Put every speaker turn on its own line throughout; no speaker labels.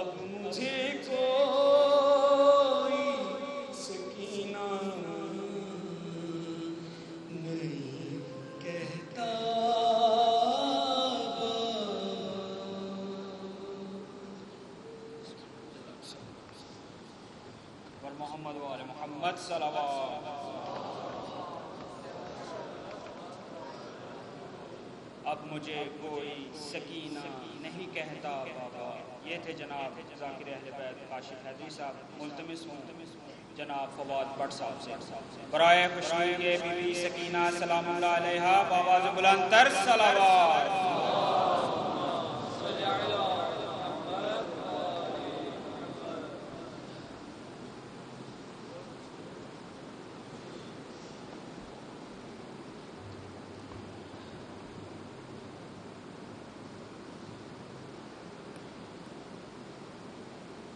اب مجھے کوئی سکینہ نہیں کہتا محمد و آل محمد صلوات. اب مجھے کوئی سکینہ نہیں کہتا بابا. یہ تھے جناب ذاکر اہل بیت کاشف حیدری صاحب. ملتمس ہوں جناب فواد بٹ صاحب سے برائے خوشنودی بی بی سکینہ سلام اللہ علیہا بآواز بلند تر صلوات.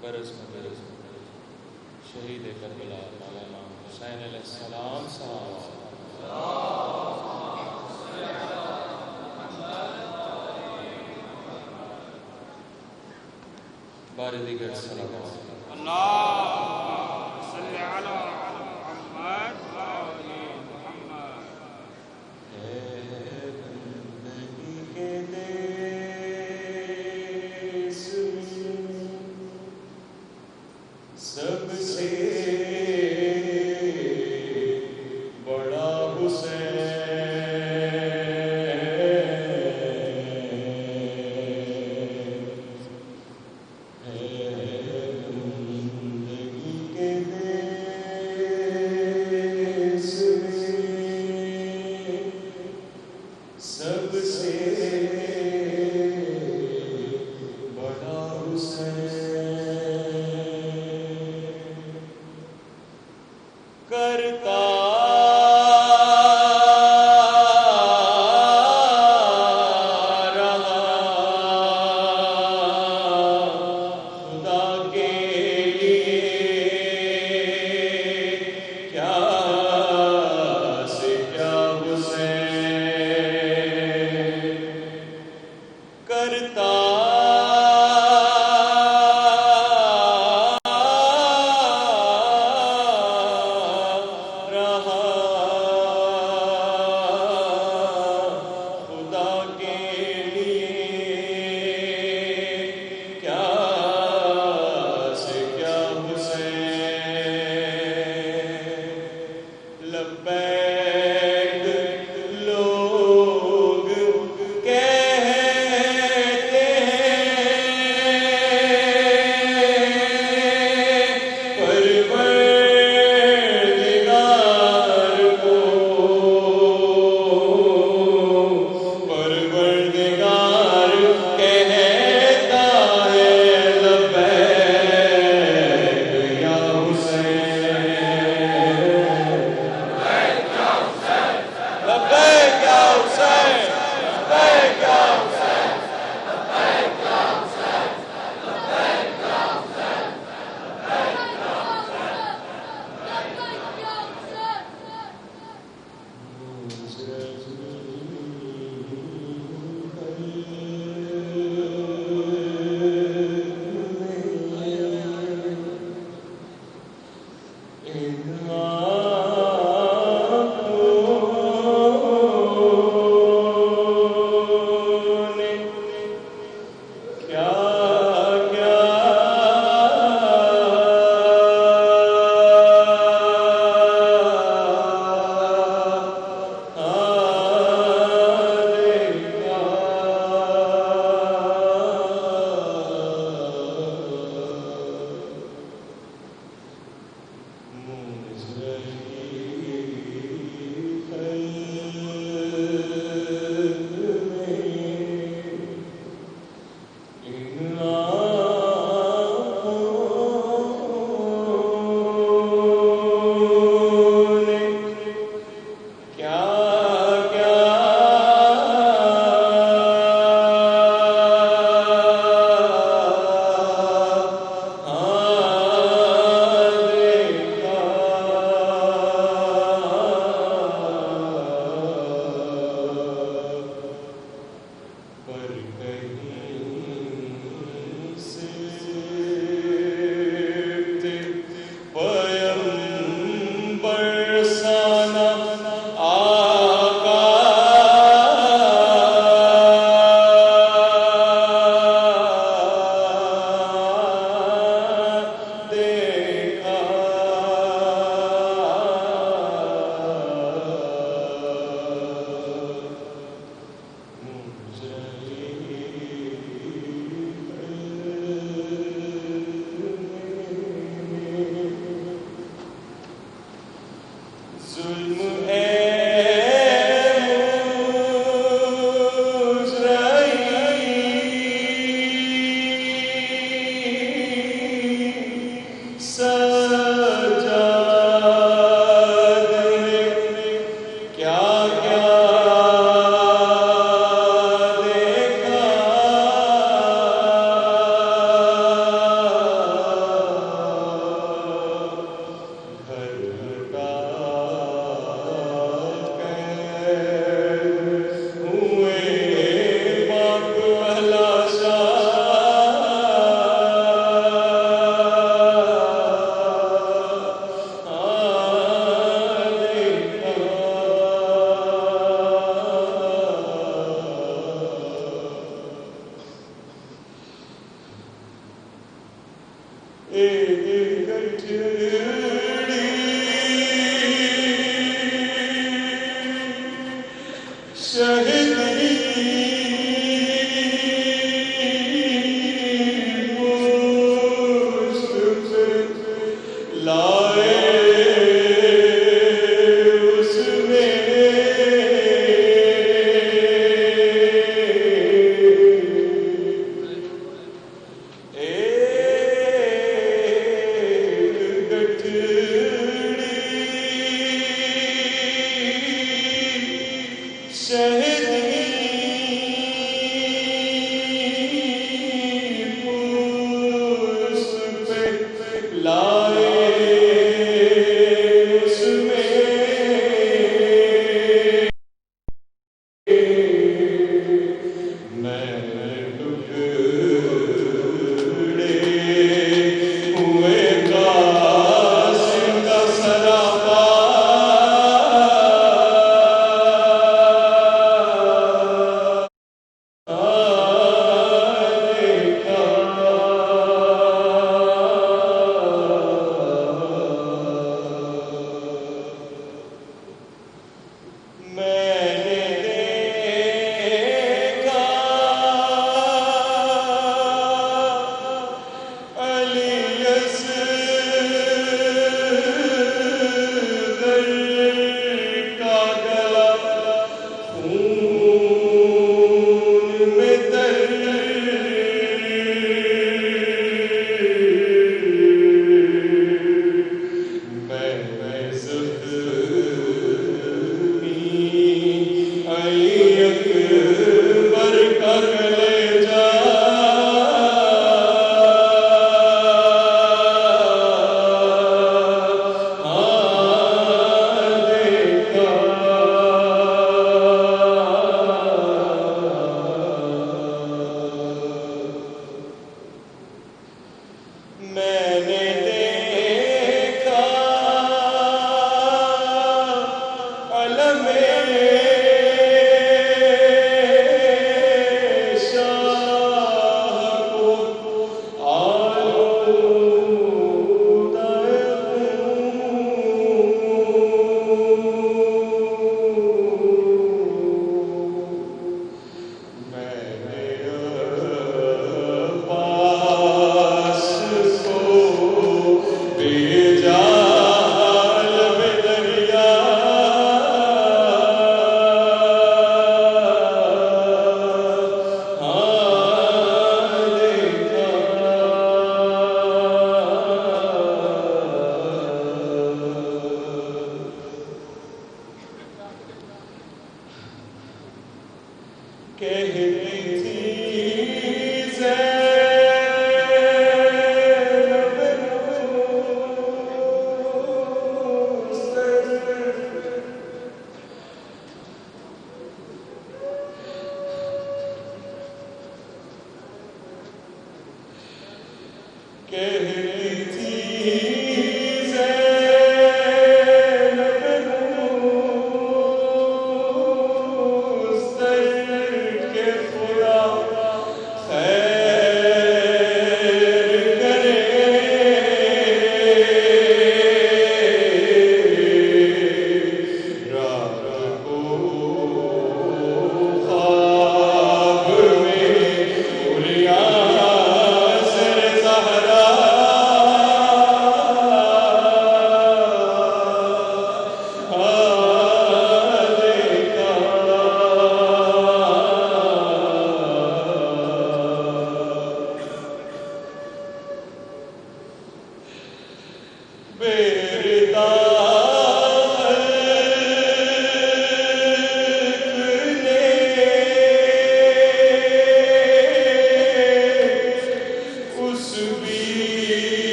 برس مدرس شہید کربلا مولانا حسین علیہ السلام صلوات. بار دیگر صلوات. اللہم صلی علی محمد و آل محمد. اے بندگی کے دیس سب سے بڑا حسین ہے. زندگی کے دیس میں سب سے بڑا حسین کرتا رہا خدا کے لیے کیا سے کیا حسین کرتا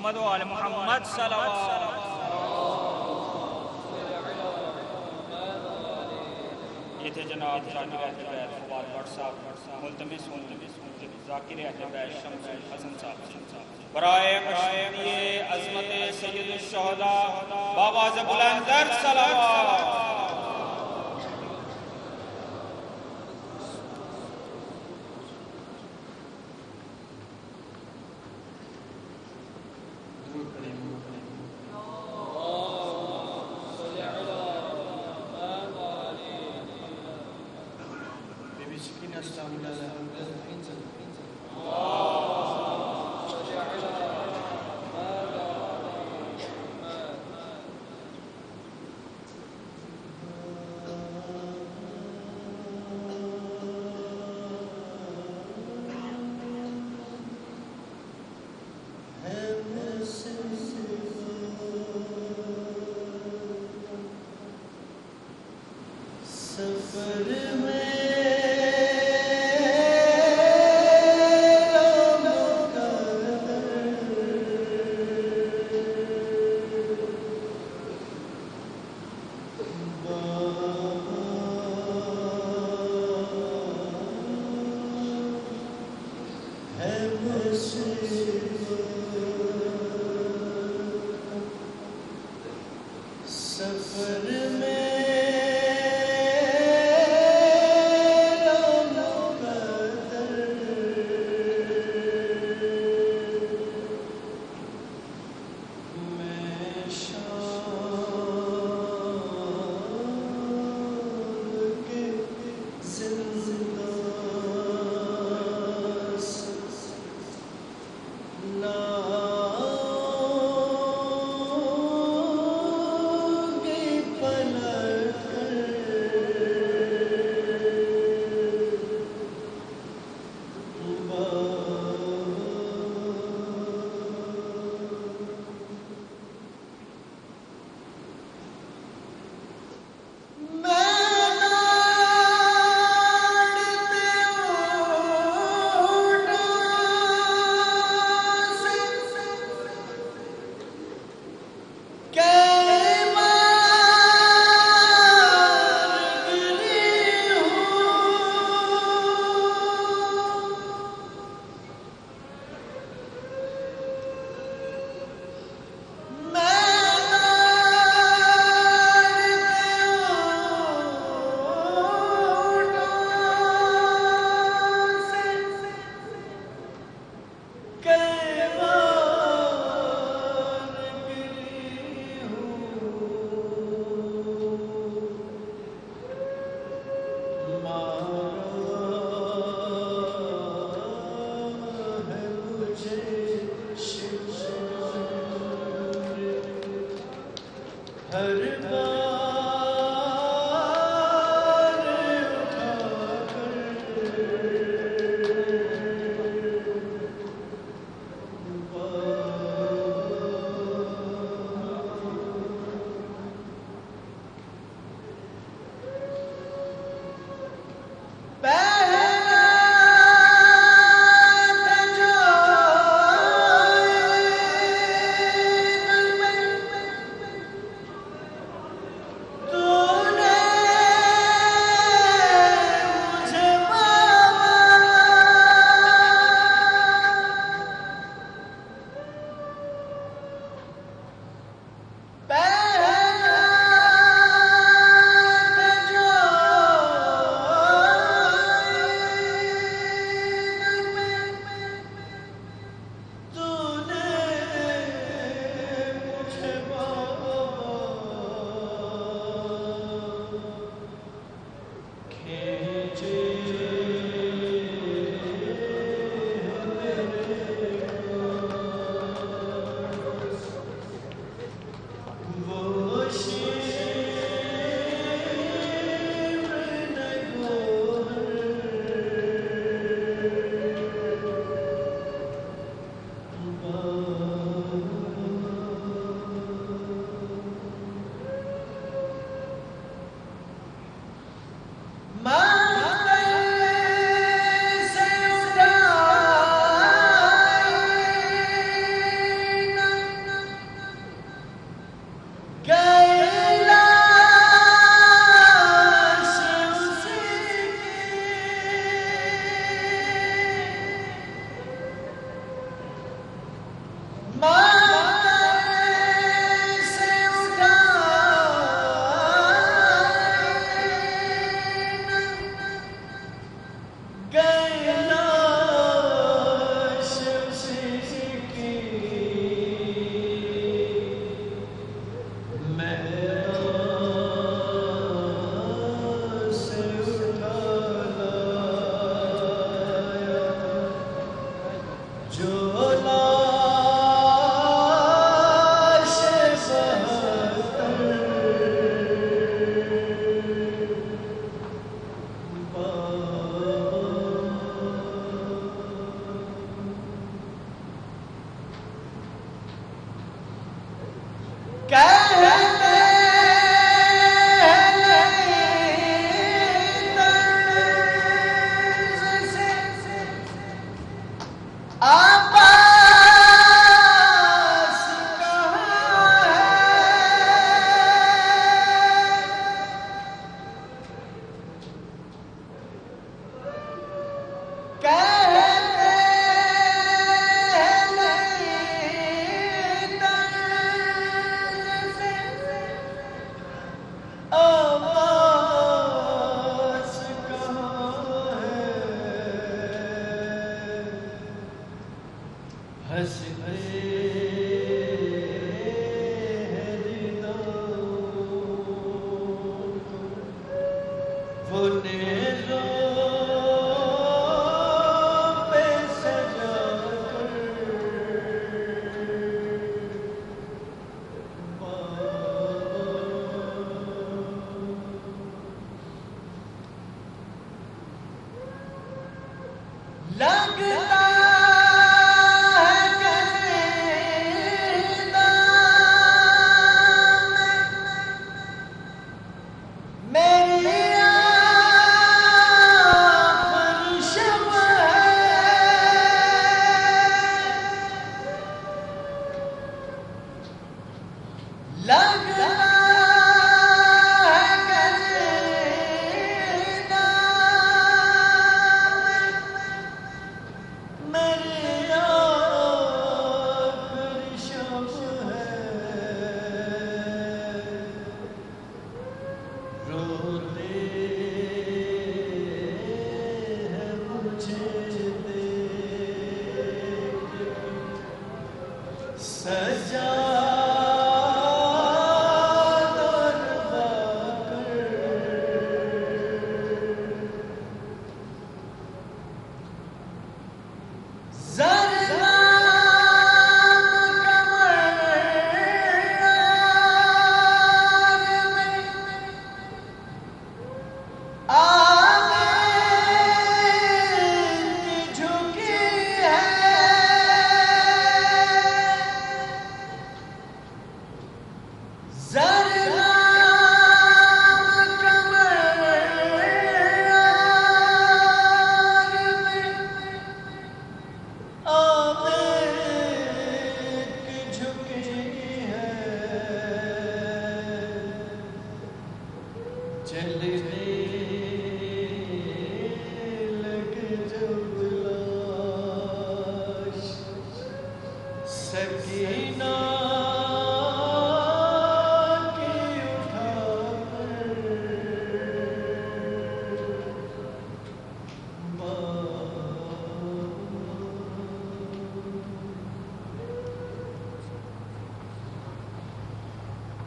محمد و آل محمد صلوات. یہ تھے جناب ذاکر اہل بیت فواد بٹ صاحب. ملتمس ذاکر اہل بیت شمس الحسن صاحب برائے مشہدی عظمت سید الشہداء بآواز بلند در صلوات.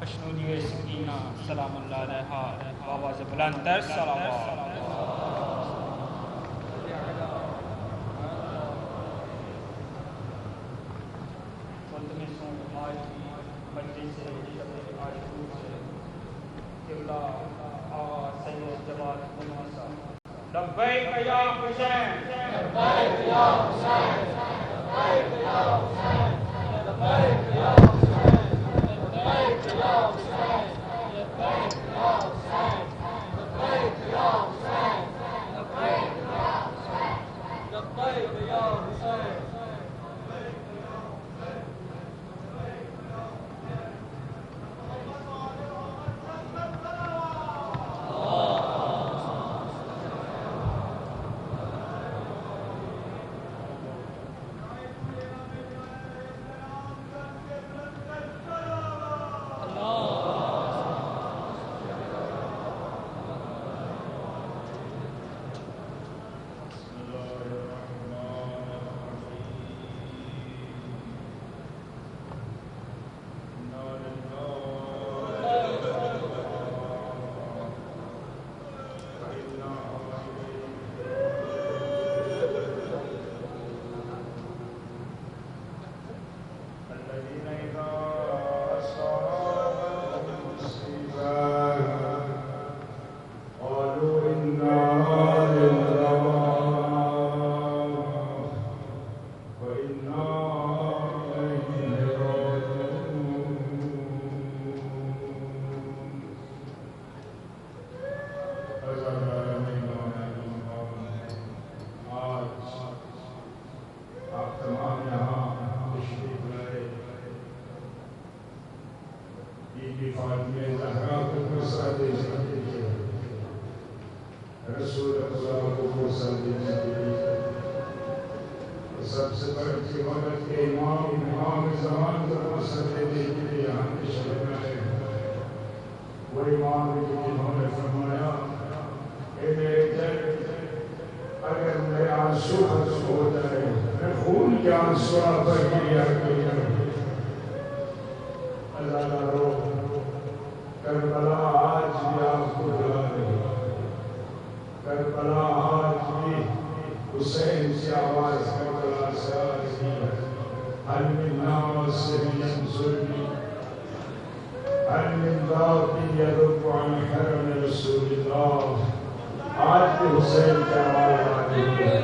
اشنودی سکینہ سلام اللہ علیہا آواز بلند تر سلام ملتمسوں آج کی مجلس سے عاشور سے قبلہ آغا سید جواد منوسہ لبیک یا حسین لبیک یا حسین لبیک یا حسین
بی فاطمہ زہرا کو فرصت دینے کے لیے، رسول خدا کو فرصت دینے کے لیے، سب سے بڑی مدد کے امام زمان کو فرصت دینے کے لیے یہاں تشریف لائے ہیں۔ وہ امام جنہوں نے فرمایا کہ میرے دل اگر میرے آنسو ختم ہو جائے، میں خون کے آنسو آپ پر گریا کروں، عزادارو کربلا آج بھی آپ کو بلا رہی ہے، کربلا آج بھی حسین سے آواز کربلا سے آ رہی ہے، حل من ناصر ینصرنی، حل من ذاتی یدف عن حرم رسول اللہ، آج بھی حسین کی آواز آ رہی ہے۔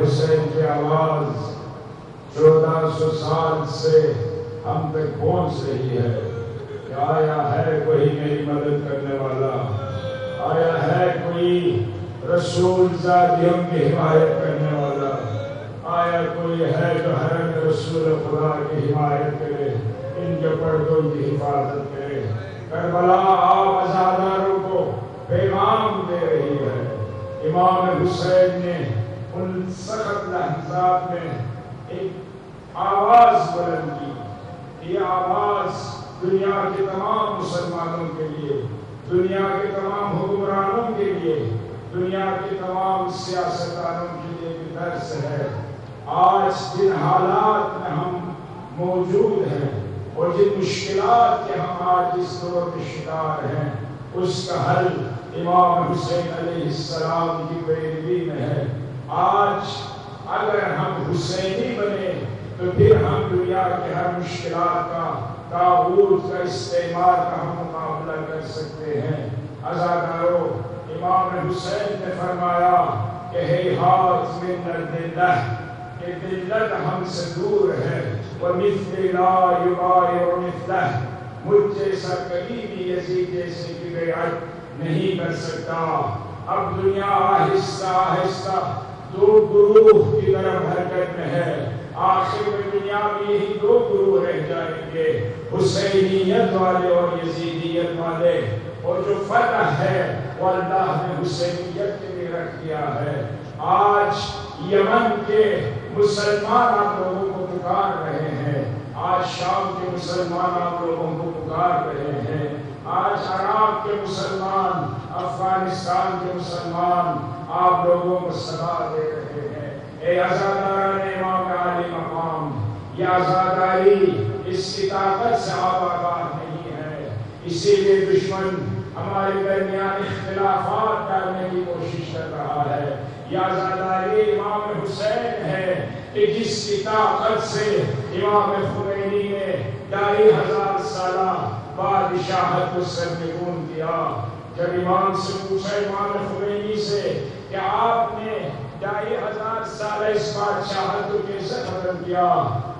حسین کی آواز 1400 سال سے ہم تک پہنچ رہی ہے کہ آیا ہے کوئی میری مدد کرنے والا، آیا ہے کوئی رسول ذاتیوں کی حمایت کرنے والا، آیا کوئی ہے جو حرم رسول خدا کی حمایت کرے، ان کے پردوں کی حفاظت کرے۔ کربلا آپ عزاداروں کو پیغام دے رہی ہے۔ امام حسین نے ان سخت لحظات میں ایک آواز بلند کی، یہ آواز دنیا کے تمام مسلمانوں کے لیے، دنیا کے تمام حکمرانوں کے لیے، دنیا کے تمام سیاستدانوں کے لیے بھی درس ہے۔ آج جن حالات میں ہم موجود ہیں اور جن مشکلات کے ہم آج اس دور میں شکار ہیں، اس کا حل امام حسین علیہ السلام کی پیروی میں ہے۔ آج اگر ہم حسینی بنے تو پھر ہم دنیا کے ہر مشکلات کا، طاغوت کا استعمال کا ہم مقابلہ کر سکتے ہیں۔ عزادارو، امام حسین نے فرمایا کہ ہیہات من الذلہ، کہ ذلت ہم سے دور ہے، وَمِثْلِ لَا يُبَايِعُ مِثْلَهُ، مجھ جیسا کبھی بھی یزید جیسے کی بیعت نہیں کر سکتا۔ اب دنیا آہستہ آہستہ دو گروہ کی طرف حرکت میں ہے۔ آخر میں دنیا میں یہی دو گروہ رہ جائیں گے، حسینیت والے اور یزیدیت والے، اور جو فتح ہے وہ اللہ نے حسینیت کے لیے رکھ دیا ہے۔ آج یمن کے مسلمان آپ لوگوں کو پکار رہے ہیں، آج شام کے مسلمان آپ لوگوں کو پکار رہے ہیں، آج عراق کے مسلمان، افغانستان کے مسلمان آپ لوگوں کو صدا دے رہے ہیں۔ اے عزاداران امام علی مقام، یہ عزاداری اس کی طاقت سے آباد نہیں ہے، اسی لیے دشمن ہمارے درمیان اختلافات ڈالنے کی کوشش کر رہا ہے۔ یہ عزاداری امام حسین ہے کہ جس کی طاقت سے امام خمینی نے 2500 سالہ بادشاہت کو سرنگون کیا۔ جب امام سے پوچھا امام خمینی سے کہ آپ نے 2500 سال اس بادشاہت کو کیسے ختم کیا،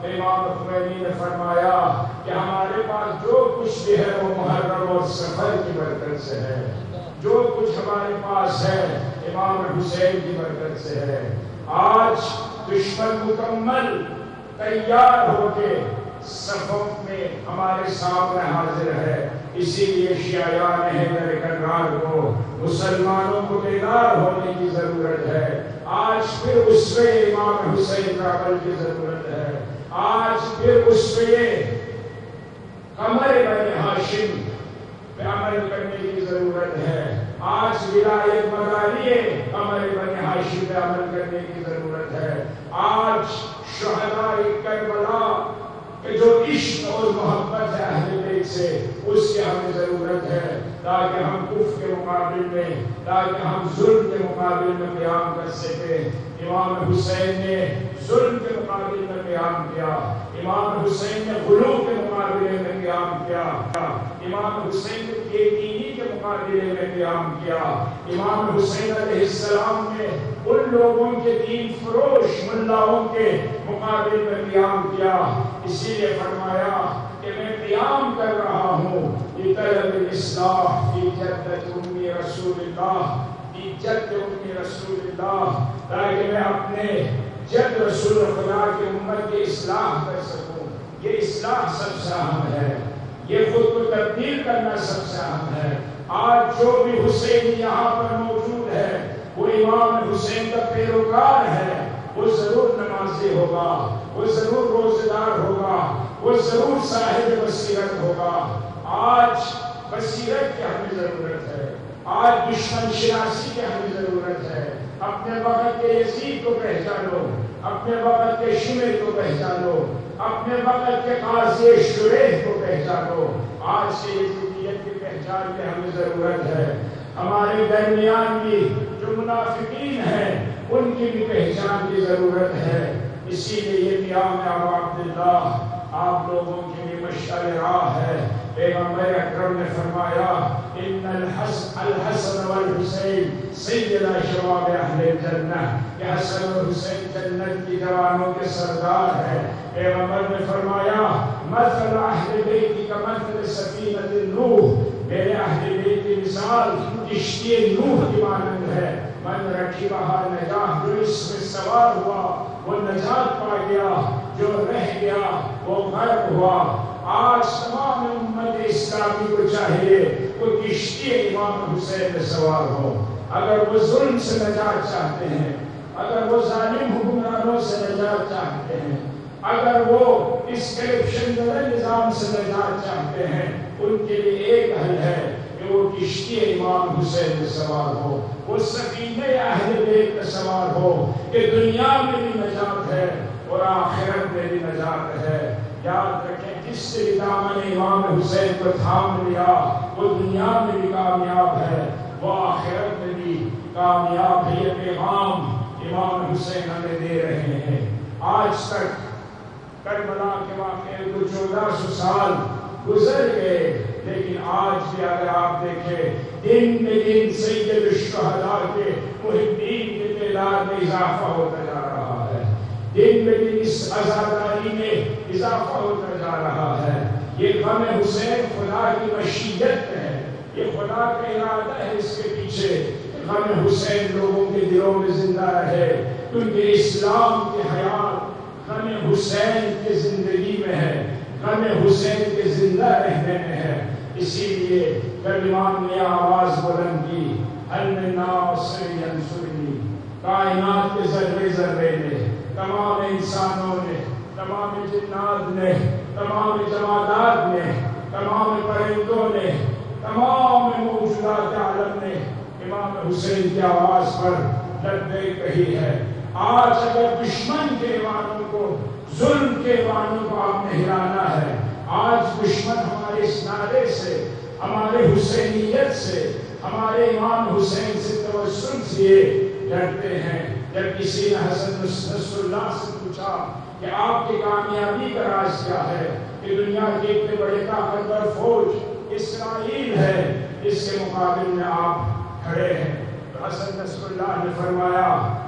تو امام خمینی نے فرمایا کہ ہمارے پاس جو کچھ بھی ہے وہ محرم اور سفر کی برکت سے ہے، جو کچھ ہمارے پاس ہے امام حسین کی برکت سے ہے۔ آج دشمن مکمل تیار ہو کے صفوں میں ہمارے سامنے حاضر ہے، اسی لیے شیعیان حیدر کرار کو، مسلمانوں کو بیدار ہونے کی ضرورت ہے۔ آج پھر اسوے امام حسین کا عمل کی ضرورت ہے، آج پھر اسوے قمر بنی ہاشم پہ عمل کرنے کی ضرورت ہے، آج ولایت مداری قمر بنی ہاشم پہ عمل کرنے کی ضرورت ہے۔ آج شہداء کربلا کہ جو عشق اور محبت ہے اہل بیت سے، اس کی ہمیں ضرورت ہے تاکہ ہم کفر کے مقابل میں، تاکہ ہم ظلم کے مقابل میں قیام کر سکیں۔ امام حسین نے ظلم کے مقابلے میں قیام کیا، امام حسین نے غلو کے مقابلے میں قیام کیا، امام حسین نے بے دینی کے مقابلے میں قیام کیا، امام حسین علیہ السلام نے ان لوگوں کے دین فروش ملاؤں کے مقابلے میں قیام کیا۔ اسی لیے فرمایا کہ میں قیام کر رہا ہوں لطلب الاصلاح فی جدت امی رسول اللہ، فی جد امی رسول اللہ، تاکہ میں اپنے جد رسول خدا کی امت کی اصلاح کر سکوں۔ یہ اصلاح سب سے اہم ہے، یہ خود کو تبدیل کرنا سب سے اہم ہے۔ آج جو بھی حسین یہاں پر موجود ہے وہ امام حسین کا پیروکار ہے، وہ ضرور نمازی ہوگا، وہ ضرور روزہ دار ہوگا، وہ ضرور صاحب بصیرت ہوگا۔ آج بصیرت کی ہمیں ضرورت ہے، آج دشمن شناسی کی ہمیں ضرورت ہے۔ اپنے وقت کے یزید کو پہچانو، اپنے وقت کے شمر کو پہچانو، اپنے وقت کے قاضی شریح کو پہچانو۔ آج سے یزیدیت کی پہچان کی ہمیں ضرورت ہے۔ ہمارے درمیان بھی جو منافقین ہیں ان کی بھی پہچان کی ضرورت ہے۔ اسی لیے یہ قیام ابو عبداللہ آپ لوگوں کے لیے مشعل راہ ہے۔ پیغمبر اکرم نے فرمایا ان الحسن والحسین سیدنا شباب اہل الجنہ، کہ حسن اور حسین جنت کی جوانوں کے سردار ہیں۔ پیغمبر نے فرمایا مثل اہل بیتی کا مثل سفینۃ نوح، میرے اہل بیت کی مثال کشتی نوح کی مانند ہے۔ من رکبھا نجا، جو اس میں سوار ہوا وہ نجات پا گیا، جو رہ گیا وہ غرق ہوا۔ آج تمام امت اسلامی کو چاہیے کہ کشتی امام حسین میں سوار ہو۔ اگر وہ ظلم سے نجات چاہتے ہیں، اگر وہ ظالم حکمرانوں سے نجات چاہتے ہیں، اگر وہ اس کرپشن والے نظام سے نجات چاہتے ہیں، ان کے لیے ایک حل ہے کہ وہ کشتی امام حسین میں سوار ہو، وہ سفینہ اہل بیت میں سوار ہو، کہ دنیا میں بھی نجات ہے اور آخرت میں بھی نجات ہے۔ یاد رکھیں جس نے دامن امام حسین کو تھام لیا وہ دنیا میں بھی کامیاب ہے، وہ آخرت میں بھی کامیاب ہے۔ یہ پیغام امام حسین ہمیں دے رہے ہیں۔ آج تک کربلا کے واقعے کو 1400 سال گزر گئے، لیکن آج بھی اگر آپ دیکھیں دن میں دن سید الشہداء کے محبین کی تعداد میں اضافہ ہوتا جا رہا ہے، دن میں دن اس عزاداری میں اضافہ ہوتا جا رہا ہے۔ یہ غم حسین خدا کی مشیت ہے، یہ خدا کا ارادہ ہے اس کے پیچھے، غم حسین لوگوں کے دلوں میں زندہ رہے، کیونکہ اسلام کی حیات غم حسین کی زندگی میں ہے، غم حسین کے زندہ رہنے میں ہے۔ اسی لیے جب امام نے آواز بلند کی ان ناصر ینصرنی، کائنات کے ذرے ذرے نے، تمام انسانوں نے، تمام جنات نے، تمام جمادات نے، تمام پرندوں نے، تمام موجودات عالم نے امام حسین کی آواز پر لبیک کہی ہے۔ آج اگر دشمن کے ایوانوں کو، ظلم کے ایوانوں کو آپ نے ہلانا ہے، آج دشمن ہمارے اس نعرے سے، ہمارے حسینیت سے، ہمارے امام حسین سے توسل سے ڈرتے ہیں۔ جب کسی نے حسن نصر اللہ سے پوچھا کہ آپ کی کامیابی کا راز کیا ہے، کہ دنیا کے اتنے بڑے طاقتور فوج اسرائیل ہے، اس کے مقابل میں آپ کھڑے ہیں، تو حسن نصر اللہ نے فرمایا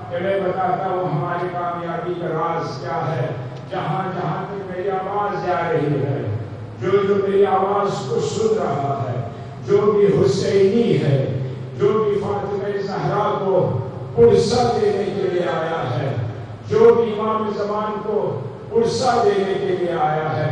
کہ میں بتاتا ہوں ہماری کامیابی کا راز کیا ہے۔ جہاں جہاں تک میری آواز جا رہی ہے، جو جو میری آواز کو سن رہا ہے، جو بھی حسینی ہے، جو بھی فاطمہ زہرا کو پرسہ دینے کے لیے آیا ہے، جو بھی امام زمان کو پرسہ دینے کے لیے آیا ہے،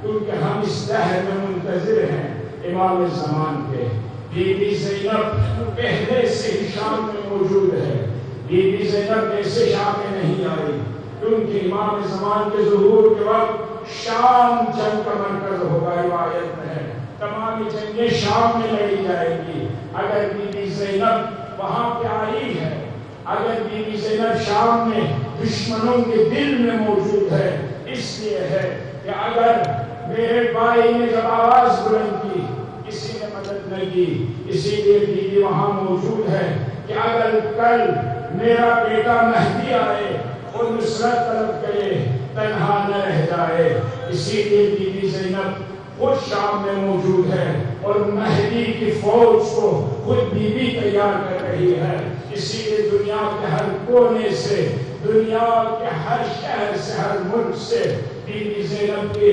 کیونکہ ہم اس دہر میں منتظر ہیں امام زمان کے۔ بی بی زینب پہلے سے ہی شام میں موجود ہے، بی بی زینب ایسے شام میں نہیں آئی، کیونکہ امام زمان کے ظہور کے وقت شام جنگ کا مرکز ہوگا، روایت میں ہے تمام جنگیں شام میں لڑی جائیں گی۔ اگر بی بی زینب وہاں پہ آئی ہے، اگر بی بی زینب شام میں دشمنوں کے دل میں موجود ہے، اس لیے ہے کہ اگر میرے بھائی نے جب آواز بلند کی کسی نے مدد نہ کی، اسی لیے بی بی وہاں موجود ہے کہ اگر کل میرا بیٹا مہدی آئے وہ نصرت طلب کرے، تنہا نہ رہ جائے۔ اسی لیے بی بی زینب خود شام میں موجود ہے اور مہدی کی فوج کو خود بی بی تیار کر رہی ہے۔ اسی لیے دنیا کے ہر کونے سے، دنیا کے ہر شہر سے، ہر ملک سے بی بی زینب کے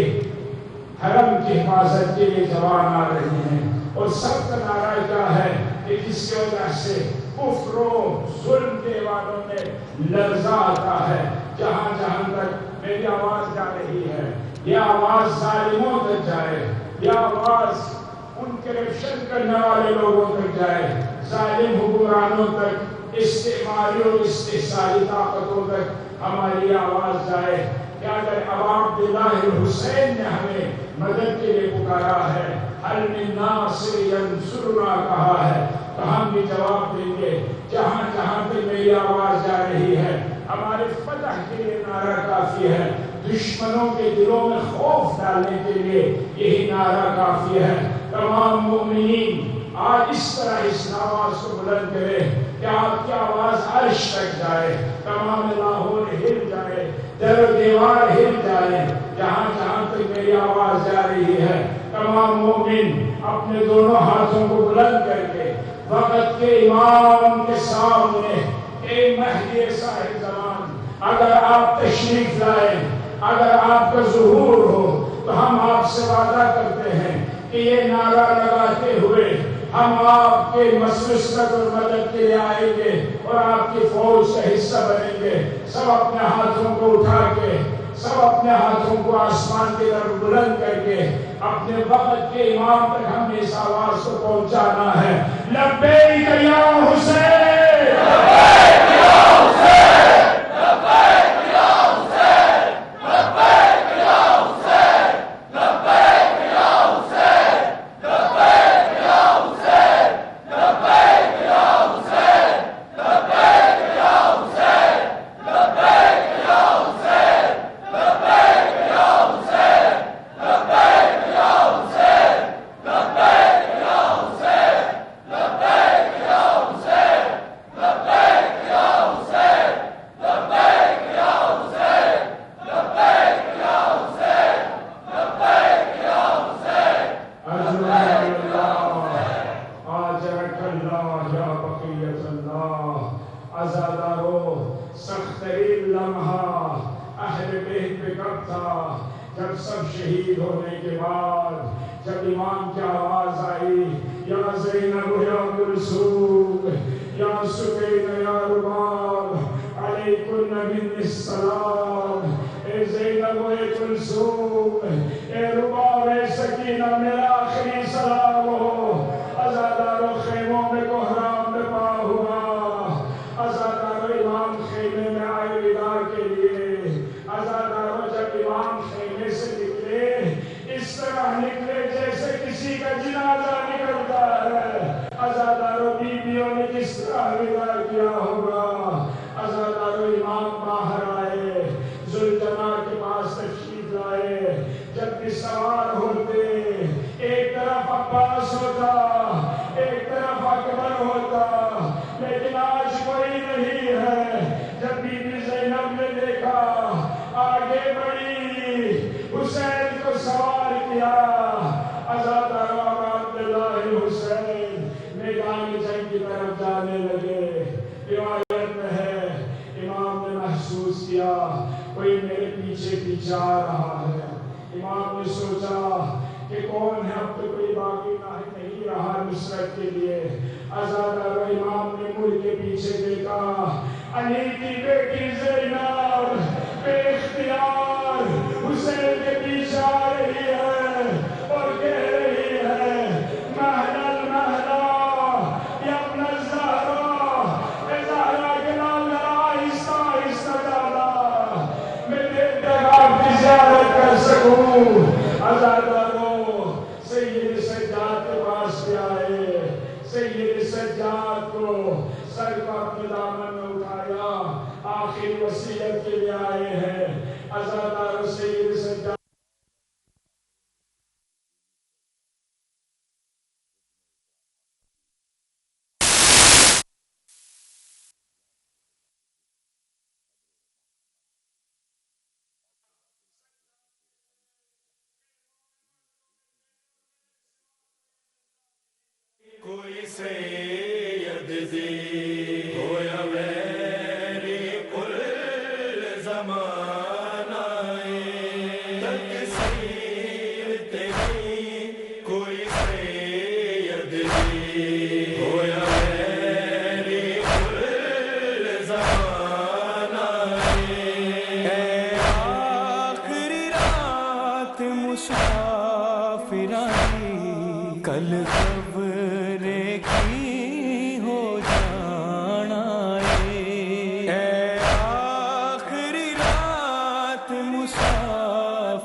حرم کی حفاظت کے لیے جوان آ رہے ہیں۔ اور سب کا نعرہ کیا ہے کہ جس کی وجہ سے کفر و ظلم کے والوں میں لرزہ آتا ہے۔ جہاں جہاں تک میری آواز جا رہی ہے، یہ آواز ظالموں تک جائے، یہ آواز ان کرپشن کرنے والے لوگوں تک جائے، ظالم حکمرانوں تک، استعماری اور استحصالی طاقتوں تک ہماری آواز جائے کہ اگر ابا عبداللہ الحسین نے ہمیں مدد کے لیے پکارا ہے، حل من ناصر ینصرنا کہا ہے، تو ہم بھی جواب دیں گے۔ جہاں جہاں تک میری آواز جا رہی ہے، ہمارے فتح کے لیے نعرہ کافی ہے، دشمنوں کے دلوں میں خوف ڈالنے کے لیے یہی نعرہ کافی ہے۔ تمام مومنین آج اس طرح اس آواز کو بلند کرے کہ آپ کی آواز عرش تک جائے، تمام لاہور ہل جائے، در و دیوار ہل جائے۔ جہاں جہاں تک میری آواز جا رہی ہے، تمام مومن اپنے دونوں ہاتھوں کو بلند کر کے وقت کے امام کے سامنے، اے مہدی صاحب زمان، اگر آپ تشریف لائیں، اگر آپ کا ظہور ہو، تو ہم آپ سے وعدہ کرتے ہیں کہ یہ نعرہ لگاتے ہوئے ہم آپ کے مسرت اور مدد کے لیے آئیں گے اور آپ کی فوج کا حصہ بنیں گے۔ سب اپنے ہاتھوں کو اٹھا کے، سب اپنے ہاتھوں کو آسمان کی طرف بلند کر کے اپنے وقت کے امام تک ہم نے اس آواز کو پہنچانا ہے۔ لبیک یا حسین، لبیک یا حسین، لبیک یا حسین، لبیک یا حسین، لبیک یا حسین، لبیک یا حسین، لبیک یا حسین، لبیک یا حسین، لبیک یا حسین، لبیک یا حسین، لبیک یا حسین، لبیک یا حسین، لبیک یا حسین، لبیک یا حسین، لبیک یا حسین، لبیک یا حسین، لبیک یا حسین، اجرک اللہ، آجرک اللہ یا بقیت اللہ۔ عزادارو، سخت ترین لمحہ اہل بیت پہ کب تھا؟ جب سب شہید ہونے کے بعد، جب امام کی آواز آئی، یا زینب یا کلثوم، یا سکینہ یا رباب، علیکن من السلام، اے زینب و اے کلثوم، اے رباب، اے سکینہ، میرا آخری سلام ہو۔ عزادارو، خیموں میں کوہرام میں پا ہوا، عزادارو امام خیمے میں آئے ودا کے لیے۔ عزادارو، جب امام خیمے سے نکلے، اس طرح نکلے جیسے کسی کا جنازہ نکلتا ہے۔ عزادارو، بیویوں نے کس طرح ودا کیا ہوگا۔ عزادارو، امام باہر آئے، ذوالجلال کے پاس تشریف لائے، جب بھی سوار ہوتے، ایک طرف عباس ہوتا، ایک طرف اکبر ہوتا، لیکن آج کوئی نہیں ہے۔ جب بی بی زینب نے دیکھا، آگے بڑھی، حسین کو سوار کیا۔ عزادارو، عبداللہ حسین میدان جنگ کی طرف جانے لگے۔ روایت میں ہے، امام نے محسوس کیا کوئی میرے پیچھے پیچھے آ رہا ہے۔ امام نے سوچا کہ کون ہے، اب تو کوئی باقی نہیں رہا نصرت کے لیے۔ عزادارو، امام نے مڑ کے پیچھے دیکھا، علی کی بیٹی زینب بے اختیار حسین کے پیچھے آ رہی ہے اور کہہ رہی ہے، مہلا المہلا یا ابن الزہرا، اے زہرا کے نام ذرا آہستہ آہستہ جانا، میں دیر تک آپ کی زیارت کر سکوں۔ عزادارو، سید سجاد کے پاس بھی آئے، سید سجاد کو سر کو اپنے دامن میں اٹھایا، آخری وصیت کے لیے آئے ہیں۔ عزادارو، سید سجاد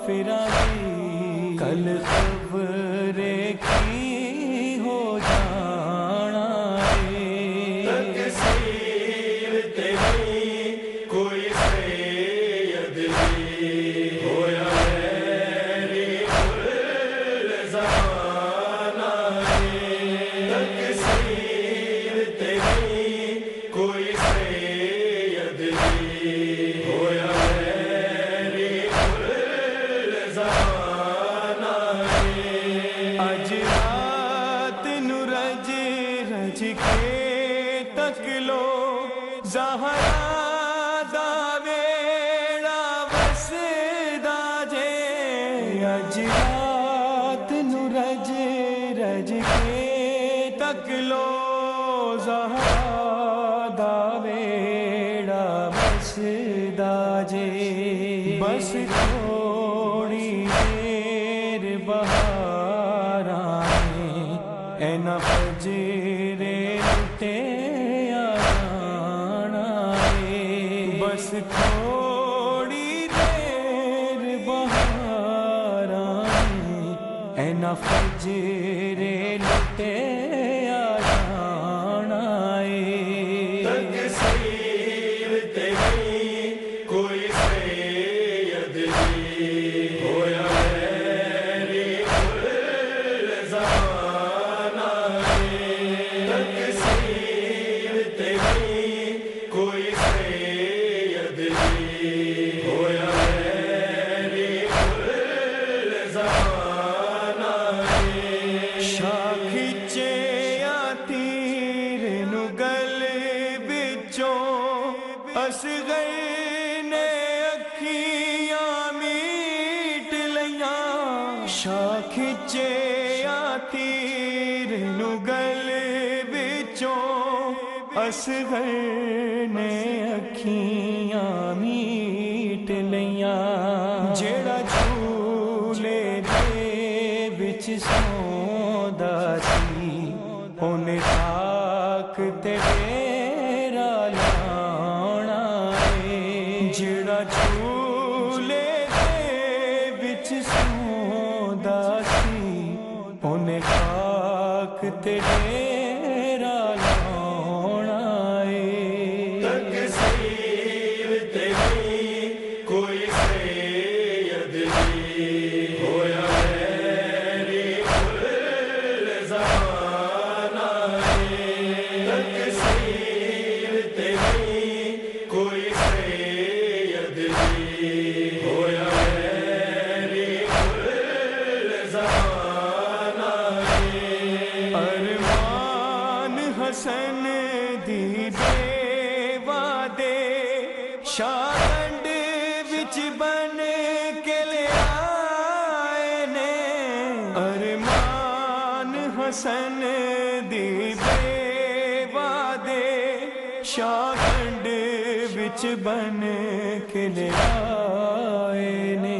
مسافراں کل خبرے کی ہو جانا ہے
تقصیر تیری کوئی سید بھی ہویا میری کل زمانہ ہے تقصیر تیری کوئی سید بھی ہویا میری کل زمانہ ہے
اج رات نو رج رج کے تک لو زہرا دا ویڑا وسدا جے اج رات نو رج رج کے تک لو زہرا دا ویڑا وسدا جے بس تھوڑی دیر بہاراں اینا فجرے لٹے آنا ہے بس تھوڑی دیر بہاراں اینا فجرے لٹے آنا ہے
تقصیر تیری کوئی سید بھی ہویا میری کل زمانہ ہے تقصیر تیری کوئی سید بھی ہویا میری کل زمانہ ہے
شاخ چیا تیر نو گل بچوں اصغر نے اکھیاں میٹ لیاں شاخ چیا تیر نو گل بچوں اصغر نے اکھیاں میٹ لیاں جیڑا جھولے دے وچ سوندا سی اونے خاک تے ڈیرا لانا ہے جیڑا جھولے دے وچ سوندا سی اونے خاک تے ڈیرا لانا ہے
تقصیر تیری کوئی سید بھی ہویا میری کل زمانہ ہے تقصیر تیری کوئی سید بھی ہویا میری کل زمانہ ہے
ارمان حسن دی دے وعدے شاگنڈ وچ بن کے لے آئے نے ارمان حسن دی دے وعدے شاگنڈ وچ بن کے لے آئے نے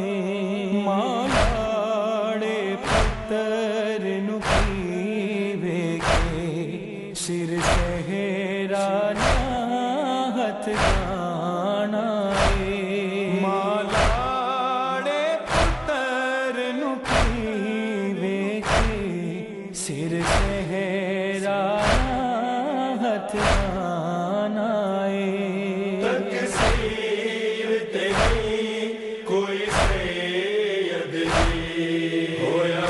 مالاڑے پتر نو پیوے کے سر سہرا ناہت جانا ہے مالاڑے پتر نو پیوے کے سر سہرا ناہت جانا ہے
تقصیر تیری کوئی سید بھی ہویا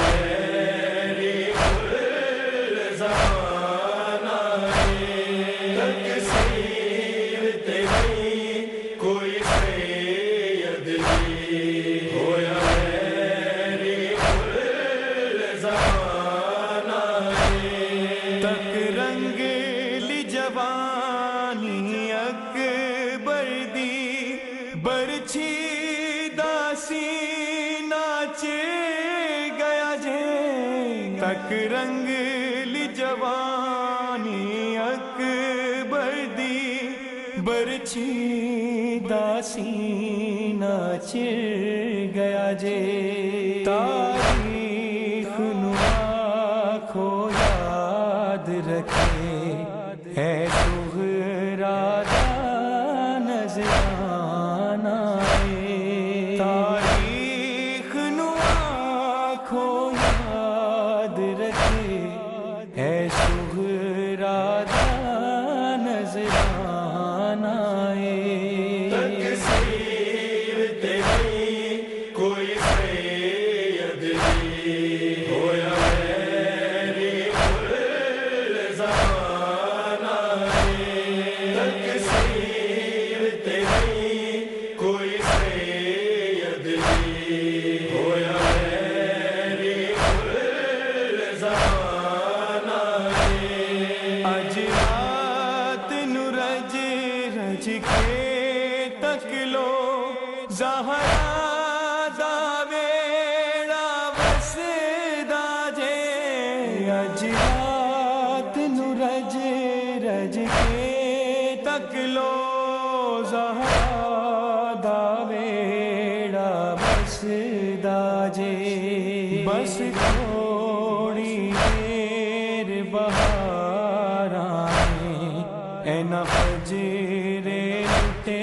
میری کل زمانہ ہے تقصیر تیری کوئی سید بھی ہویا میری کل زمانہ ہے
تک رنگ لی جوانی اکبر دی برچھی داسی ناچ گیا جے تک رنگ لی جوانی اکبر دی برچھی داسی ناچ گیا جے تاریخ نو آنکھوں یاد رکھے اے صغرا دا نظرانہ ہے تاریخ لو زہرا دا ویڑا بس داجے بس تھوڑی دیر بہار آئے اے نہ فجر لٹے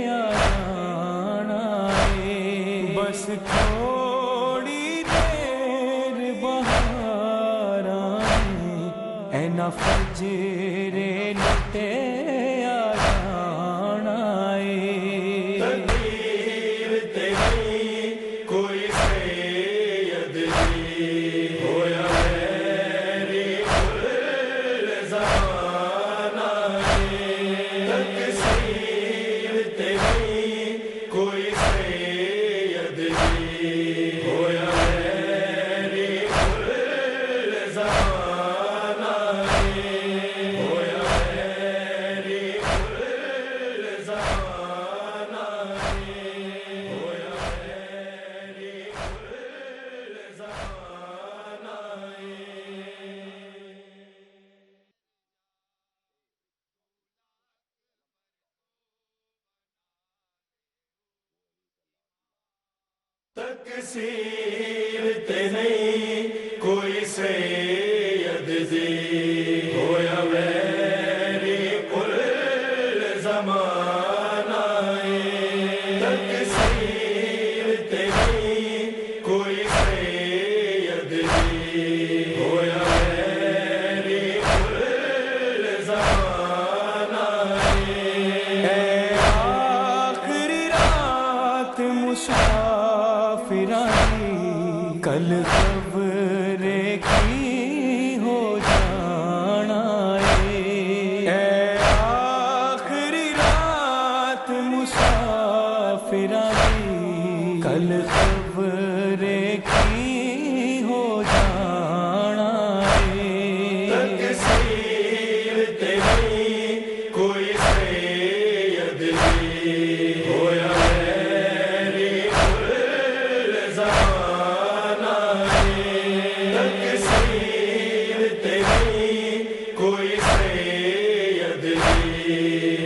آ جانا ہے بس تھوڑی دیر بہار آئے اے نہ فجر لٹے آ جانا ہے
تقدیر تیری کوئی سید جی ہویا میری کل زمانہ تقصیر تیری کوئی سید جی ہویا میری کل زمانہ ہویا میری کل زمانہ ہویا میری کل زمانہ تقصیر تے نہیں کوئی سید جی ہویا میری کل زمانہ تقصیر تے نہیں کوئی سید جی ہویا میری کل زمانہ
آخری رات مسافرانی کل خبر کی ہو جانا ہے اے آخری رات مسافرانی کل خبر کی ہو جانا ہے
تقصیر تیری کوئی سید جی ہویا میری کل زمانہ تقصیر تیری کوئی سید جی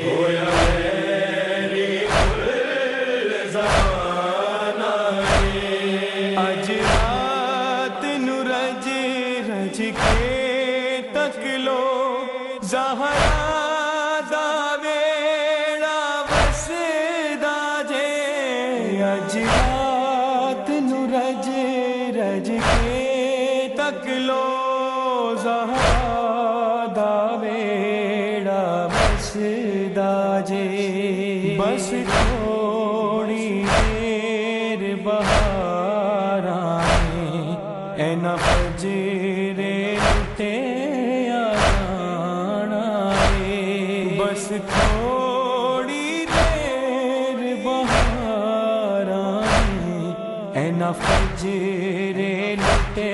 ہویا میری کل زمانہ
اج رات نو رج رج کے تک لو زہرا دا ویڑا وسدا جے اج رات نو رج رج کے تک لو زہرا دا ویڑا وسدا جے بس تھوڑی دیر بہار آئے اے نہ فجر لٹے آ جانا ہے بس تھوڑی دیر بہار آئے اے نہ فجر لٹے